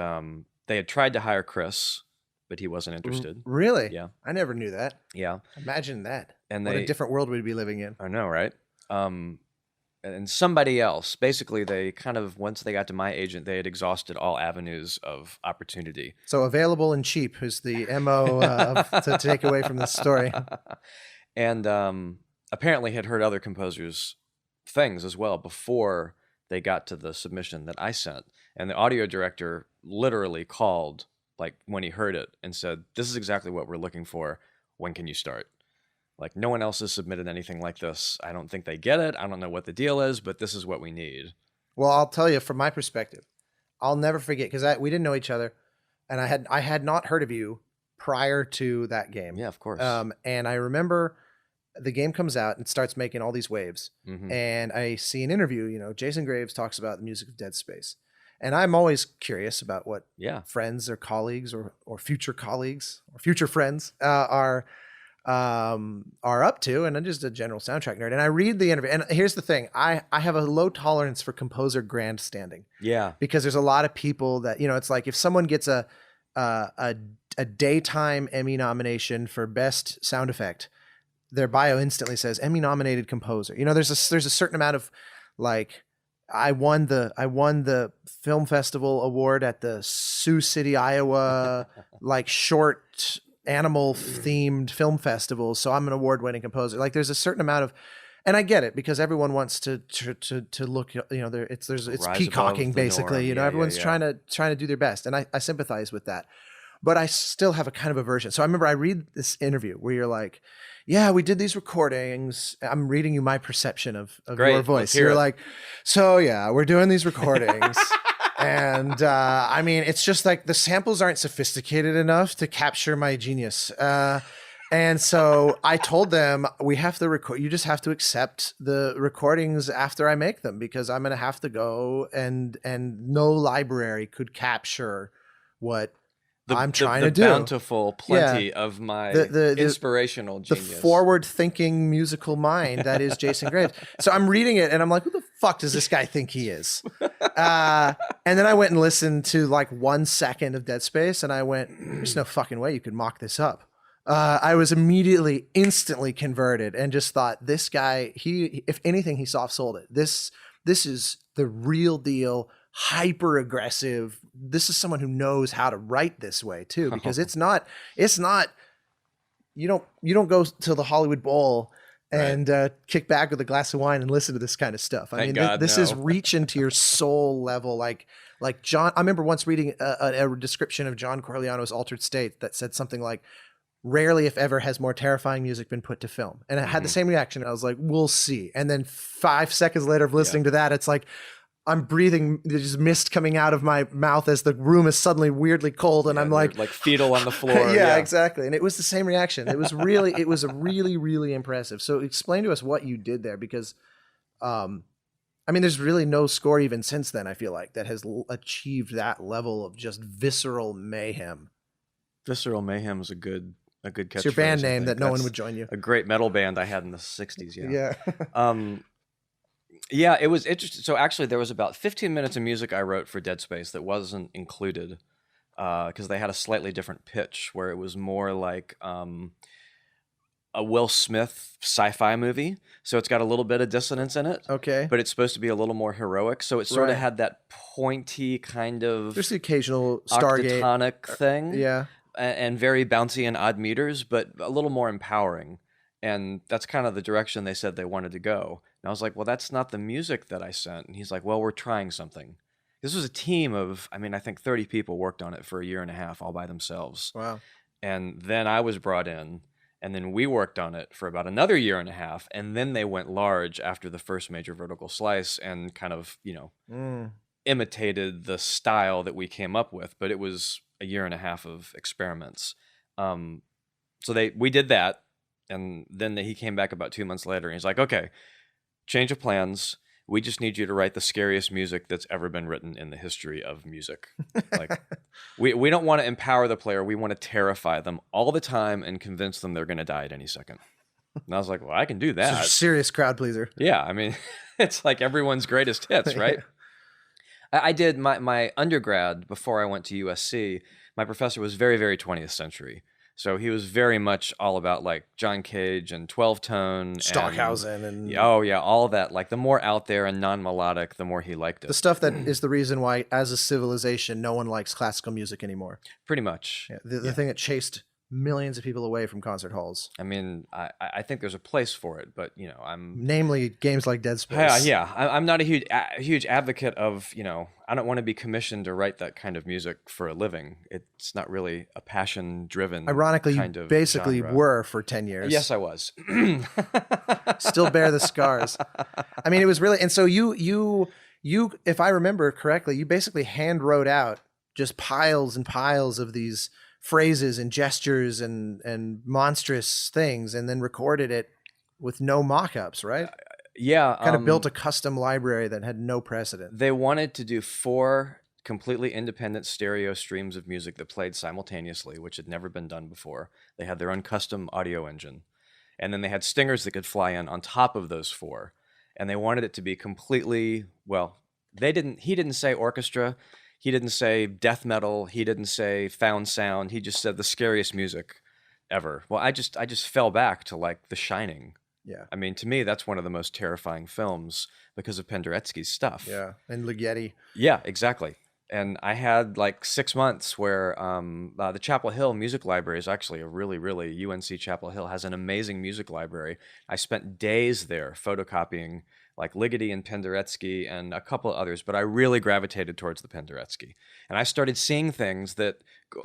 they had tried to hire Chris, but he wasn't interested. Really? Yeah. I never knew that. Yeah. Imagine that. And What a different world we'd be living in. I know, right? And somebody else, basically they kind of, once they got to my agent, they had exhausted all avenues of opportunity. So available and cheap is the MO to take away from this story. And apparently had heard other composers' things as well before they got to the submission that I sent. And the audio director literally called, like, when he heard it and said, "This is exactly what we're looking for. When can you start?" Like, no one else has submitted anything like this. I don't think they get it. I don't know what the deal is, but this is what we need. Well, I'll tell you from my perspective, I'll never forget, because we didn't know each other, and I had not heard of you prior to that game. Yeah, of course. And I remember the game comes out and starts making all these waves, and I see an interview. You know, Jason Graves talks about the music of Dead Space, and I'm always curious about what friends or colleagues or future colleagues or future friends are up to, and I'm just a general soundtrack nerd. And I read the interview, and here's the thing: I have a low tolerance for composer grandstanding. Yeah, because there's a lot of people that, you know, it's like if someone gets a daytime Emmy nomination for best sound effect, their bio instantly says Emmy nominated composer. You know, there's a certain amount of like, I won the film festival award at the Sioux City, Iowa, like short animal themed film festival, so I'm an award-winning composer. Like, there's a certain amount of, and I get it, because everyone wants to look, you know, it's peacocking basically, you know, everyone's trying to do their best, and I sympathize with that. But I still have a kind of aversion. So I remember I read this interview where you're like, "Yeah, we did these recordings." I'm reading you my perception of your voice. You're like, "So yeah, we're doing these recordings." And I mean, it's just like the samples aren't sophisticated enough to capture my genius. And so I told them, we have to record. You just have to accept the recordings after I make them, because I'm going to have to go, and no library could capture what I'm trying to do. The bountiful plenty of my inspirational genius. The forward-thinking musical mind that is Jason Graves. So I'm reading it, and I'm like, who the fuck does this guy think he is? And then I went and listened to like 1 second of Dead Space, and I went, there's no fucking way you could mock this up. I was instantly converted, and just thought, this guy, if anything, he soft-sold it. This is the real deal. Hyper aggressive. This is someone who knows how to write this way too, because it's not you don't go to the Hollywood Bowl and kick back with a glass of wine and listen to this kind of stuff. I mean, this is reach into your soul level. Like John, I remember once reading a description of John Corigliano's Altered State that said something like, "Rarely, if ever, has more terrifying music been put to film." And I had the same reaction. I was like, we'll see. And then 5 seconds later of listening to that, it's like, I'm breathing, there's mist coming out of my mouth as the room is suddenly weirdly cold, and I'm like fetal on the floor. Yeah, exactly. And it was the same reaction. It was really really impressive. So explain to us what you did there, because I mean, there's really no score even since then, I feel like, that has achieved that level of just visceral mayhem. Visceral Mayhem is a good catchphrase. It's your band name that no one would join you. A great metal band I had in the 60s, yeah. Yeah, it was interesting. So actually, there was about 15 minutes of music I wrote for Dead Space that wasn't included because they had a slightly different pitch, where it was more like a Will Smith sci-fi movie. So it's got a little bit of dissonance in it. Okay. But it's supposed to be a little more heroic. So it sort of had that pointy kind of... There's the occasional Stargate octatonic thing. Yeah. And very bouncy and odd meters, but a little more empowering. And that's kind of the direction they said they wanted to go. And I was like, well, that's not the music that I sent. And he's like, well, we're trying something. This was a team of, I think 30 people worked on it for a year and a half all by themselves. Wow. And then I was brought in, and then we worked on it for about another year and a half. And then they went large after the first major vertical slice and kind of, imitated the style that we came up with. But it was a year and a half of experiments. So we did that. And then he came back about 2 months later and he's like, okay, change of plans. We just need you to write the scariest music that's ever been written in the history of music. Like, we don't want to empower the player. We want to terrify them all the time and convince them they're going to die at any second. And I was like, well, I can do So you're that. a serious crowd pleaser. Yeah, I mean, it's like everyone's greatest hits, right? I did my undergrad before I went to USC. My professor was very, very 20th century. So he was very much all about like John Cage and 12-tone. Stockhausen and Oh, yeah, all of that. Like the more out there and non-melodic, the more he liked it. the stuff that is the reason why, as a civilization, no one likes classical music anymore. Pretty much. Yeah, the thing that chased millions of people away from concert halls. I mean, I think there's a place for it, but, Namely, games like Dead Space. Yeah. I'm not a huge advocate of, I don't want to be commissioned to write that kind of music for a living. It's not really a passion-driven Ironically, kind you of basically genre. were for 10 years. Yes, I was. Still bear the scars. I mean, it was really, and so you, if I remember correctly, you basically hand wrote out just piles and piles of these phrases and gestures and monstrous things, and then recorded it with no mock-ups, right? Yeah. Kind of built a custom library that had no precedent. They wanted to do 4 completely independent stereo streams of music that played simultaneously, which had never been done before. They had their own custom audio engine. And then they had stingers that could fly in on top of those 4. And they wanted it to be completely, well, he didn't say orchestra. He didn't say death metal. He didn't say found sound. He just said the scariest music ever. Well, I just fell back to like The Shining. Yeah. I mean, to me, that's one of the most terrifying films because of Penderecki's stuff. Yeah. And Ligeti. Yeah, exactly. And I had like 6 months where the Chapel Hill Music Library is actually a really UNC Chapel Hill has an amazing music library. I spent days there photocopying like Ligeti and Penderecki and a couple of others, but I really gravitated towards the Penderecki. And I started seeing things that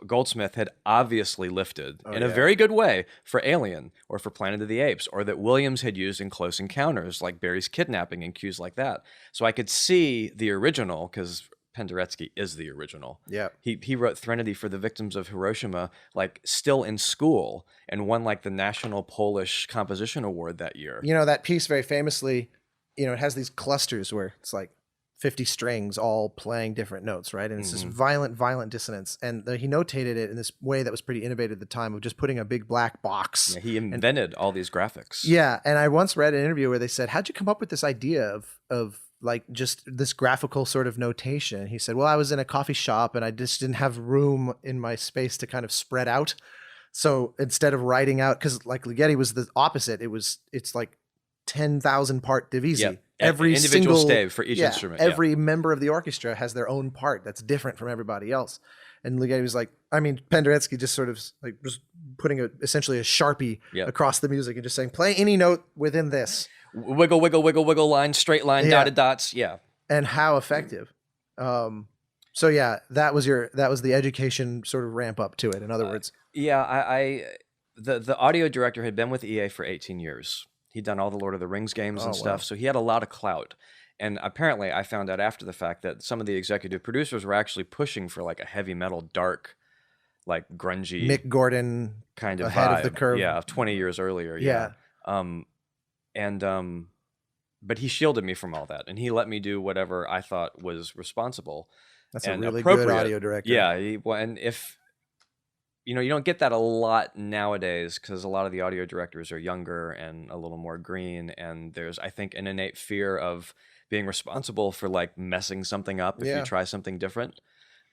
Goldsmith had obviously lifted in a very good way for Alien or for Planet of the Apes, or that Williams had used in Close Encounters, like Barry's kidnapping and cues like that. So I could see the original, because Penderecki is the original. Yeah. He wrote Threnody for the victims of Hiroshima, like still in school, and won like the National Polish Composition Award that year. You know, that piece very famously, it has these clusters where it's like 50 strings all playing different notes, right? And it's this violent dissonance. And he notated it in this way that was pretty innovative at the time, of just putting a big black box. Yeah, he invented all these graphics. Yeah. And I once read an interview where they said, how'd you come up with this idea of like just this graphical sort of notation? He said, well, I was in a coffee shop and I just didn't have room in my space to kind of spread out. So instead of writing out, because like Ligeti was the opposite, it's like 10,000 part divisi. Yep. Every individual single stave for each instrument. Yeah. Every member of the orchestra has their own part that's different from everybody else. And Ligeti was like, Penderecki just sort of like was putting essentially a Sharpie across the music and just saying, play any note within this. Wiggle, wiggle, wiggle, wiggle, line, straight line, dotted dots. Yeah. And how effective. So yeah, that was the education sort of ramp up to it. In other words. Yeah. The audio director had been with EA for 18 years. He'd done all the Lord of the Rings games and stuff. So he had a lot of clout. And apparently I found out after the fact that some of the executive producers were actually pushing for like a heavy metal, dark, like grungy Mick Gordon kind of ahead vibe. of the curve. Yeah, 20 years earlier. Yeah. But he shielded me from all that, and he let me do whatever I thought was responsible. That's and a really good appropriate. audio director. Yeah, and if you don't get that a lot nowadays, because a lot of the audio directors are younger and a little more green, and there's, I think, an innate fear of being responsible for like messing something up if you try something different.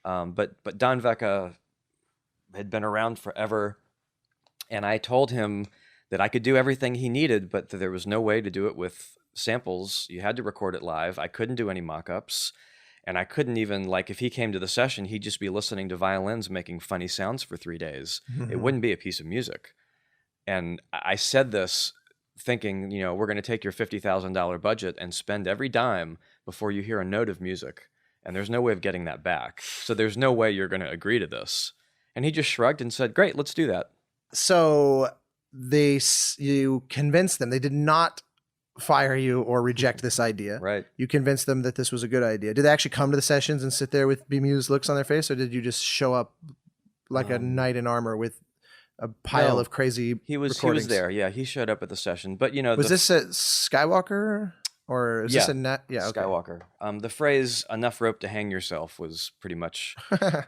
But Don Vecca had been around forever, and I told him that I could do everything he needed, but that there was no way to do it with samples. You had to record it live. I couldn't do any mock-ups. And I couldn't even, like, if he came to the session, he'd just be listening to violins making funny sounds for 3 days. It wouldn't be a piece of music. And I said this thinking, we're going to take your $50,000 budget and spend every dime before you hear a note of music. And there's no way of getting that back. So there's no way you're going to agree to this. And he just shrugged and said, great, let's do that. So you convinced them. They did not fire you or reject this idea. Right. You convinced them that this was a good idea. Did they actually come to the sessions and sit there with bemused looks on their face, or did you just show up like a knight in armor with a pile No, of crazy he was recordings? there. Yeah, he showed up at the session. But you know, Was this a Skywalker or is this a net? Yeah, okay. Skywalker. The phrase "enough rope to hang yourself" was pretty much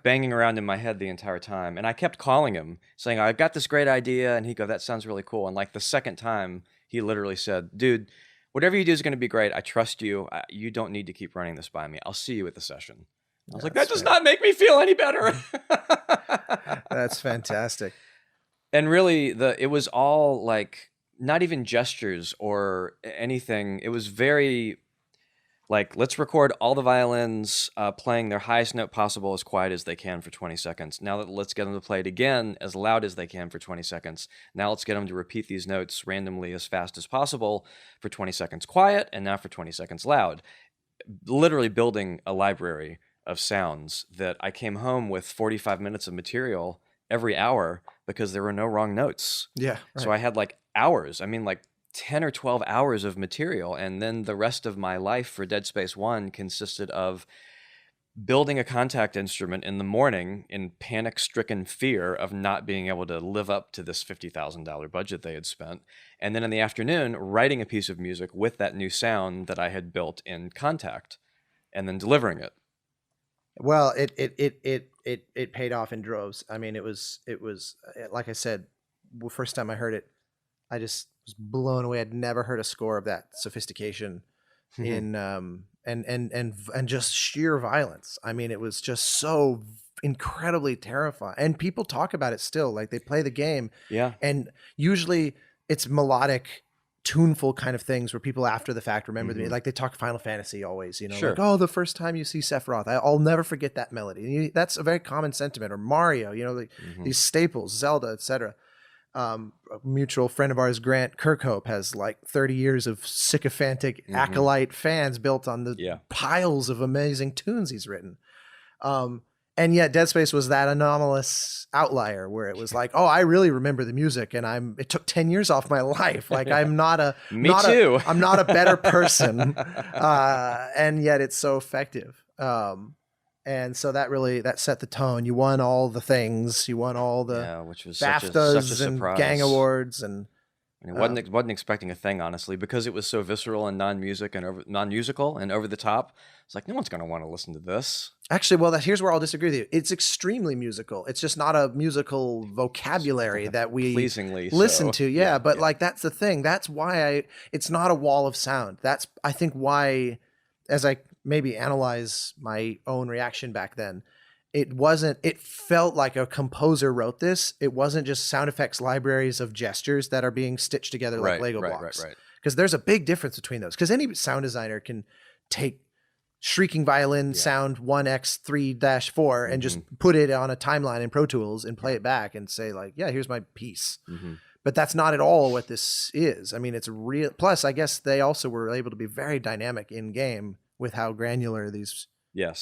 banging around in my head the entire time, and I kept calling him, saying, "I've got this great idea," and he'd go, "That sounds really cool." And like the second time, he literally said, "Dude, whatever you do is going to be great. I trust you. You don't need to keep running this by me. I'll see you at the session." I was like, "That does not make me feel any better." That's fantastic. And really, it was all like not even gestures or anything. It was very like, let's record all the violins playing their highest note possible as quiet as they can for 20 seconds. Now let's get them to play it again as loud as they can for 20 seconds. Now let's get them to repeat these notes randomly as fast as possible for 20 seconds quiet, and now for 20 seconds loud. Literally building a library of sounds that I came home with 45 minutes of material every hour because there were no wrong notes. Yeah. So I had like hours. I mean, like 10 or 12 hours of material. And then the rest of my life for Dead Space 1 consisted of building a contact instrument in the morning in panic-stricken fear of not being able to live up to this $50,000 budget they had spent. And then in the afternoon, writing a piece of music with that new sound that I had built in Contact, and then delivering it. Well, it paid off in droves. I mean, it was like I said, the first time I heard it, I just was blown away. I'd never heard a score of that sophistication in and just sheer violence. I mean, it was just so incredibly terrifying. And people talk about it still, like they play the game. Yeah. And usually it's melodic, tuneful kind of things where people after the fact remember the, like they talk Final Fantasy always, you know, Sure. like, oh, the first time you see Sephiroth, I'll never forget that melody. And that's a very common sentiment. Or Mario, you know, like these staples, Zelda, etc. A mutual friend of ours, Grant Kirkhope, has like 30 years of sycophantic acolyte fans built on the piles of amazing tunes he's written. And yet Dead Space was that anomalous outlier where it was like, oh, I really remember the music and it took 10 years off my life. Like I'm not a, I'm not a better person. And yet it's so effective. And so that set the tone. You won all the things. You won all the which was BAFTAs such a and surprise. gang awards. And I wasn't expecting a thing, honestly, because it was so visceral and non-musical and over the top. It's like, no one's going to want to listen to this. Actually, well, here's where I'll disagree with you. It's extremely musical. It's just not a musical vocabulary that we pleasingly listen to. Yeah, but yeah. like that's the thing. That's why it's not a wall of sound. That's I think why, as I maybe analyze my own reaction back then, it felt like a composer wrote this. It wasn't just sound effects libraries of gestures that are being stitched together like Lego blocks. Right. Because there's a big difference between those. Because any sound designer can take shrieking violin sound 1x3-4 and just put it on a timeline in Pro Tools and play it back and say like, yeah, here's my piece. But that's not at all what this is. I mean, it's real. Plus, I guess they also were able to be very dynamic in game with how granular these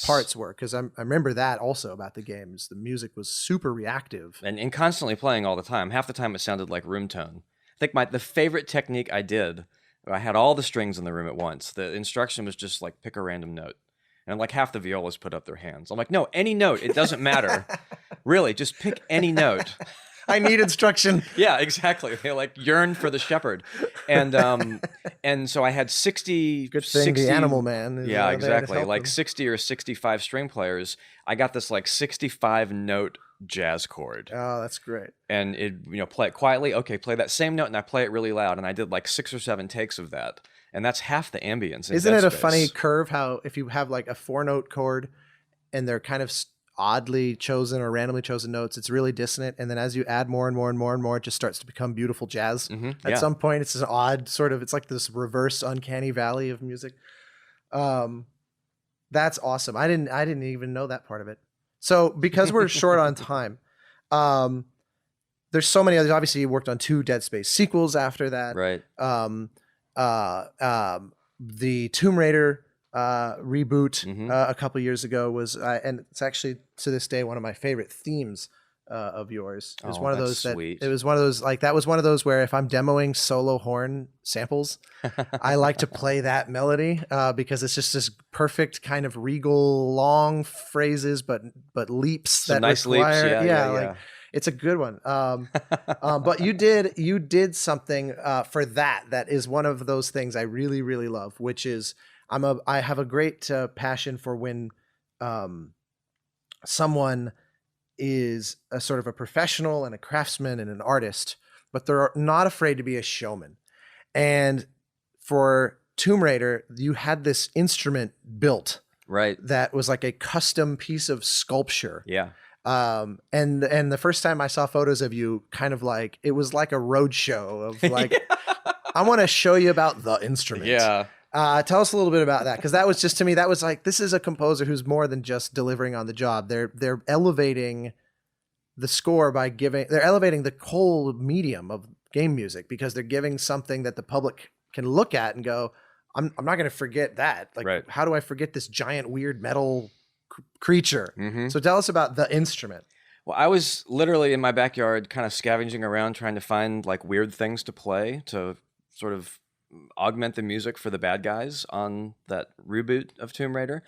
parts were. Because I remember that also about the games. The music was super reactive. And constantly playing all the time. Half the time it sounded like room tone. I think the favorite technique I did, I had all the strings in the room at once. The instruction was just like pick a random note. And like half the violas put up their hands. I'm like, no, any note. It doesn't matter. Really, just pick any note. I need instruction. Yeah, exactly. They like yearn for the shepherd. And so I had 60... Good thing 60, the Animal Man. Yeah, exactly. Like 60 or 65 string players. I got this like 65 note jazz chord. Oh, that's great. And it, play it quietly. Okay, play that same note and I play it really loud. And I did like 6 or 7 takes of that. And that's half the ambience. Isn't it a funny curve how if you have like a 4-note chord and they're kind of oddly chosen or randomly chosen notes, it's really dissonant. And then as you add more and more and more and more, it just starts to become beautiful jazz. At some point, it's an odd sort of, it's like this reverse uncanny valley of music. That's awesome. I didn't even know that part of it. So because we're short on time, there's so many others. Obviously, you worked on 2 Dead Space sequels after that. Right. The Tomb Raider reboot a couple years ago was, and it's actually to this day one of my favorite themes of yours. It was one of those sweet. It was one of those that was one of those where if I'm demoing solo horn samples, I like to play that melody because it's just this perfect kind of regal long phrases, but leaps Some that nice require leaps. Yeah. It's a good one. But you did something for that is one of those things I really, really love, which is I have a great passion for when someone is a sort of a professional and a craftsman and an artist, but they're not afraid to be a showman. And for Tomb Raider, you had this instrument built, right? That was like a custom piece of sculpture. Yeah. And the first time I saw photos of you, kind of like it was like a road show of like, I want to show you about the instrument. Yeah. Tell us a little bit about that, because that was just, to me, that was like, this is a composer who's more than just delivering on the job. They're elevating the score they're elevating the whole medium of game music, because they're giving something that the public can look at and go, I'm not going to forget that. Like, right. How do I forget this giant weird metal creature? Mm-hmm. So tell us about the instrument. Well, I was literally in my backyard kind of scavenging around trying to find like weird things to play to sort of augment the music for the bad guys on that reboot of Tomb Raider,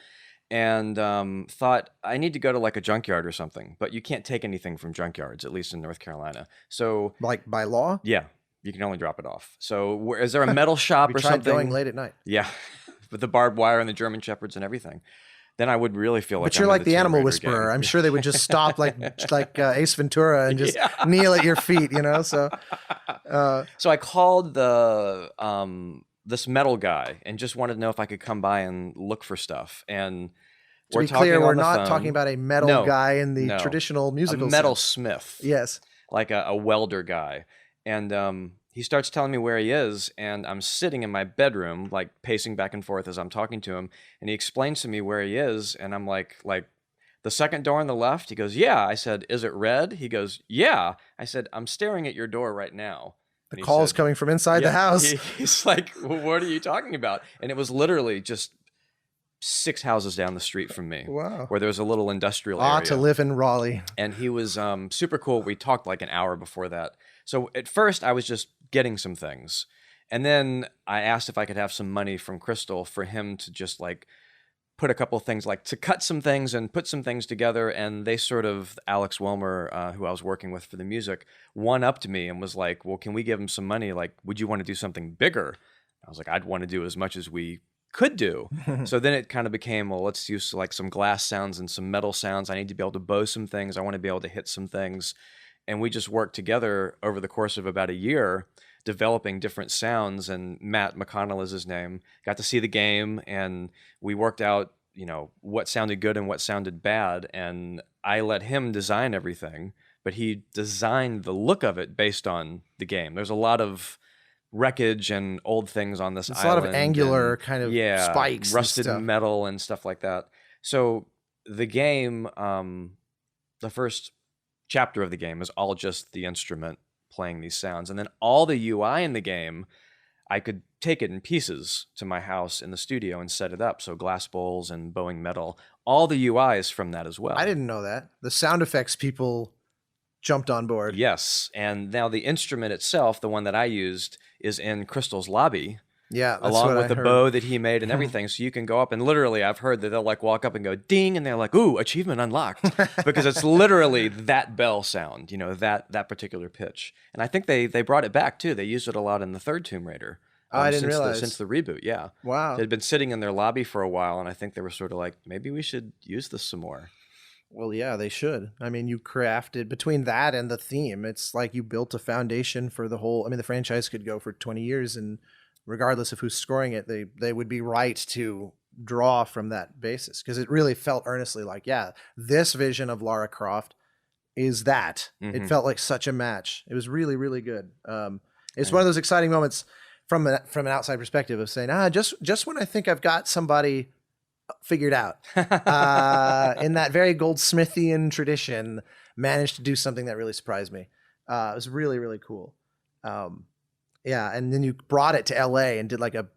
and thought I need to go to like a junkyard or something, but you can't take anything from junkyards, at least in North Carolina. So like by law? Yeah, you can only drop it off. So is there a metal shop we or tried something? Going late at night. Yeah, with the barbed wire and the German Shepherds and everything. Then I would really feel like. But you're like the Animal Whisperer. I'm sure they would just stop like Ace Ventura and just kneel at your feet, you know. So I called this metal guy and just wanted to know if I could come by and look for stuff. And to be clear, we're not talking about a metal guy in the traditional musical sense. A metal sense. smith. Yes, like a welder guy. And he starts telling me where he is, and I'm sitting in my bedroom, like pacing back and forth as I'm talking to him. And he explains to me where he is, and I'm like the second door on the left. He goes, yeah. I said, is it red? He goes, yeah. I said, I'm staring at your door right now. The call's coming from inside the house. He's like, well, what are you talking about? And it was literally just 6 houses down the street from me. Wow. Where there was a little industrial area. To live in Raleigh. And he was super cool. We talked like an hour before that. So at first I was just getting some things. And then I asked if I could have some money from Crystal for him to just like put a couple of things, like to cut some things and put some things together. And they sort of, Alex Wilmer, who I was working with for the music, one-upped me and was like, well, can we give him some money? Like, would you want to do something bigger? I was like, I'd want to do as much as we could do. So then it kind of became, well, let's use like some glass sounds and some metal sounds. I need to be able to bow some things. I want to be able to hit some things. And we just worked together over the course of about a year, developing different sounds. And Matt McConnell is his name. Got to see the game, and we worked out, you know, what sounded good and what sounded bad. And I let him design everything, but he designed the look of it based on the game. There's a lot of wreckage and old things on this island. A lot of angular kind of spikes, rusted metal and stuff like that. So the game, the first chapter of the game is all just the instrument playing these sounds, and then all the UI in the game, I could take it in pieces to my house in the studio and set it up. So glass bowls and bowing metal, all the UI is from that as well. I didn't know that. The sound effects people jumped on board. Yes, and now the instrument itself, the one that I used, is in Crystal's lobby. Yeah, that's along what with I the heard. bow that he made and everything. So you can go up and literally, I've heard that they'll like walk up and go ding, and they're like, ooh, achievement unlocked, because it's literally that bell sound, you know, that particular pitch. And I think they brought it back too. They used it a lot in the third Tomb Raider. I didn't realize. Since the reboot, yeah. Wow. It had been sitting in their lobby for a while, and I think they were sort of like, maybe we should use this some more. Well, yeah, they should. I mean, you crafted, between that and the theme, it's like you built a foundation for the whole, I mean, the franchise could go for 20 years, and regardless of who's scoring it, they would be right to draw from that basis, because it really felt earnestly like, yeah, this vision of Lara Croft is that. Mm-hmm. It felt like such a match. It was really, really good. It's one of those exciting moments from an outside perspective of saying, just when I think I've got somebody figured out, in that very Goldsmithian tradition, managed to do something that really surprised me. It was really, really cool. Yeah, and then you brought it to LA and did like an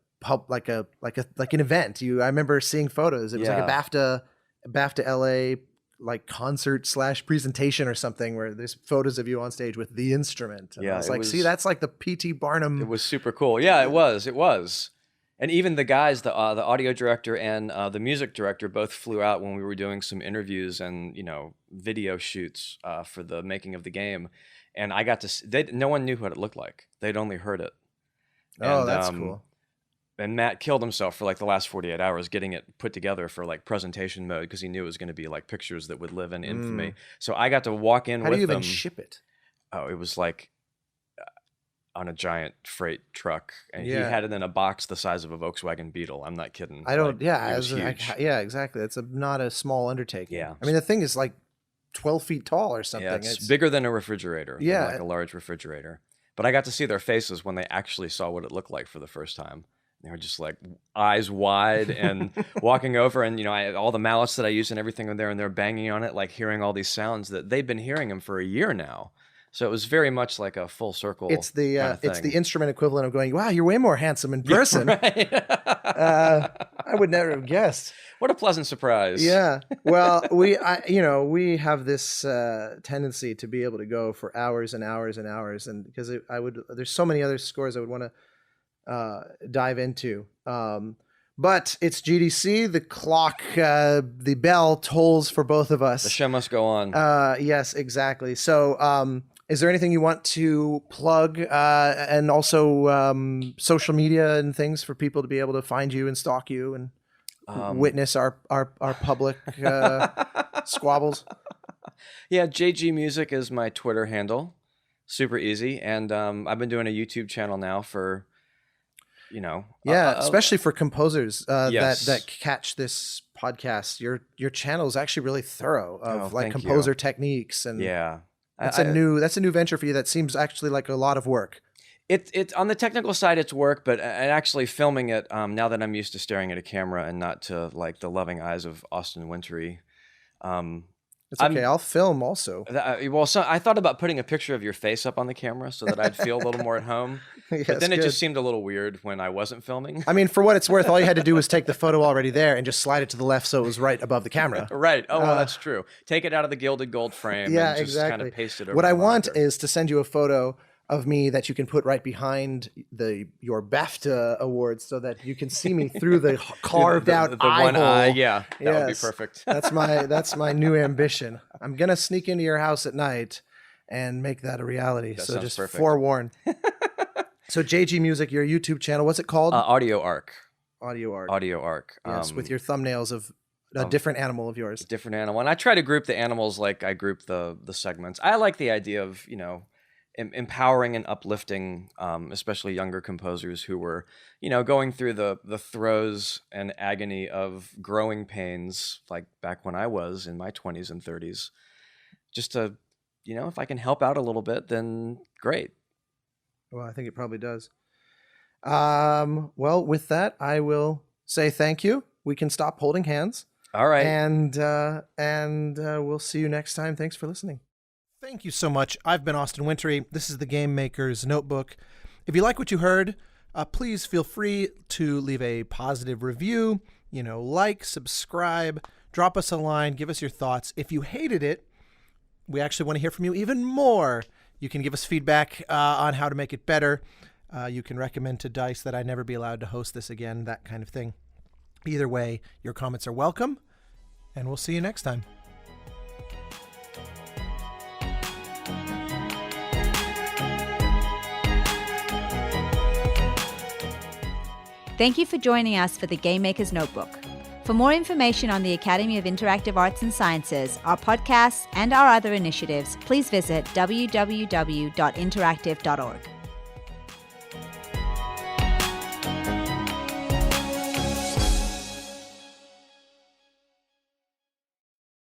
event. I remember seeing photos. It was like a BAFTA LA like concert / presentation or something, where there's photos of you on stage with the instrument. And I was like, see, that's like the P.T. Barnum. It was super cool. Yeah, it was. And even the guys, the audio director and the music director, both flew out when we were doing some interviews and video shoots for the making of the game, and I got to. No one knew what it looked like. They'd only heard it. Oh, And, that's cool. And Matt killed himself for like the last 48 hours getting it put together for like presentation mode because he knew it was going to be like pictures that would live in infamy. So I got to walk in How with do you them. even ship it? Oh, it was like on a giant freight truck, and he Yeah. had it in a box the size of a Volkswagen Beetle. I'm not kidding. I don't. Like, Yeah, it was huge. yeah, exactly. It's not a small undertaking. Yeah. I mean, the thing is like 12 feet tall or something. Yeah, it's bigger than a refrigerator. Yeah. Like a large refrigerator. But I got to see their faces when they actually saw what it looked like for the first time. They were just like eyes wide and walking over, and all the mallets that I used and everything were there, and they're banging on it, like hearing all these sounds that they've been hearing them for a year now. So it was very much like a full circle. It's the kind of it's the thing. instrument equivalent of going, wow, you're way more handsome in person. Right. I would never have guessed. What a pleasant surprise. Yeah. Well, we have this tendency to be able to go for hours and hours and hours, and because there's so many other scores I would want to dive into. But it's GDC. The clock, the bell tolls for both of us. The show must go on. Yes, exactly. So, is there anything you want to plug, and also social media and things for people to be able to find you and stalk you and witness our public squabbles? Yeah, JG Music is my Twitter handle. Super easy, and I've been doing a YouTube channel now for, especially for composers Yes. that catch this podcast. Your channel is actually really thorough of like thank you. composer techniques, and Yeah. that's a new venture for you. That seems actually like a lot of work. It's on the technical side, it's work, but actually filming it, now that I'm used to staring at a camera and not to like the loving eyes of Austin Wintory. It's okay. I'll film also. So I thought about putting a picture of your face up on the camera so that I'd feel a little more at home. Yes, But then it good. just seemed a little weird when I wasn't filming. I mean, for what it's worth, all you had to do was take the photo already there and just slide it to the left so it was right above the camera. Right. Oh, well, that's true. Take it out of the gilded gold frame Yeah, and just exactly. kind of paste it over What the I want monitor. is to send you a photo of me that you can put right behind your BAFTA awards so that you can see me through the carved out the eye one hole. eye. Yeah, that would be Yes. perfect. That's my new ambition. I'm gonna sneak into your house at night and make that a reality. That so sounds just perfect. forewarn. So JG Music, your YouTube channel, what's it called? Audio Arc. Audio Art. Audio Arc. Yes, with your thumbnails of a different animal of yours. Different animal, and I try to group the animals like I group the segments. I like the idea of empowering and uplifting, especially younger composers who were going through the throes and agony of growing pains, like back when I was in my 20s and 30s. Just to if I can help out a little bit, then great. Well, I think it probably does. Well, with that, I will say thank you. We can stop holding hands. All right. And we'll see you next time. Thanks for listening. Thank you so much. I've been Austin Wintory. This is the Game Maker's Notebook. If you like what you heard, please feel free to leave a positive review, like, subscribe, drop us a line, give us your thoughts. If you hated it, we actually want to hear from you even more. You can give us feedback on how to make it better. You can recommend to Dice that I never be allowed to host this again, that kind of thing. Either way, your comments are welcome, and we'll see you next time. Thank you for joining us for the Game Maker's Notebook. For more information on the Academy of Interactive Arts and Sciences, our podcasts, and our other initiatives, please visit www.interactive.org.